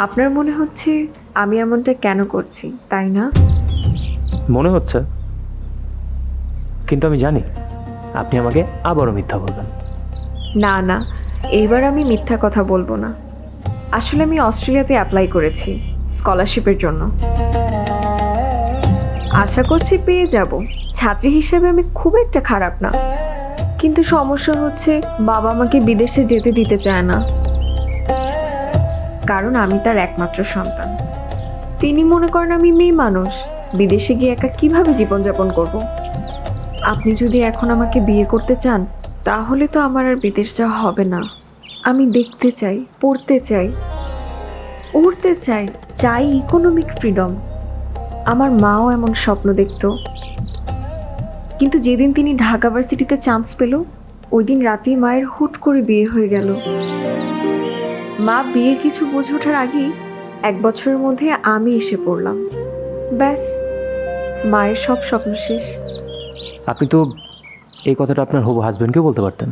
আপনার মনে হচ্ছে আমি এমনটা কেন করছি, তাই না? মনে হচ্ছে, কিন্তু আমি জানি আপনি আমাকে আবারও মিথ্যা বলবেন। না না, এইবার আমি মিথ্যা কথা বলবো না। আসলে আমি অস্ট্রেলিয়াতে অ্যাপ্লাই করেছি স্কলারশিপের জন্য। আশা করছি পেয়ে যাব। ছাত্রী হিসেবে আমি খুব একটা খারাপ না, কিন্তু সমস্যা হচ্ছে বাবা আমাকে বিদেশে যেতে দিতে চায় না, কারণ আমি তার একমাত্র সন্তান। তিনি মনে করেন আমি মেয়ে মানুষ, বিদেশে গিয়ে একা কিভাবে জীবনযাপন করব। আপনি যদি এখন আমাকে বিয়ে করতে চান, তাহলে তো আমার আর বিদেশ যাওয়া হবে না। আমি দেখতে চাই, পড়তে চাই, উড়তে চাই, চাই ইকোনমিক ফ্রিডম। আমার মাও এমন স্বপ্ন দেখতো, কিন্তু যেদিন তিনি ঢাকা ভার্সিটিতে চান্স পেল, ওই দিন রাতেই মায়ের হুট করে বিয়ে হয়ে গেল। মা বিয়ের কিছু বুঝে ওঠার আগেই 1 বছরের মধ্যে আমি এসে পড়লাম। ব্যাস, মায়ের সব স্বপ্ন শেষ। আপনি তো এই কথাটা আপনার হবু হাজবেন্ডকেও বলতে পারতেন।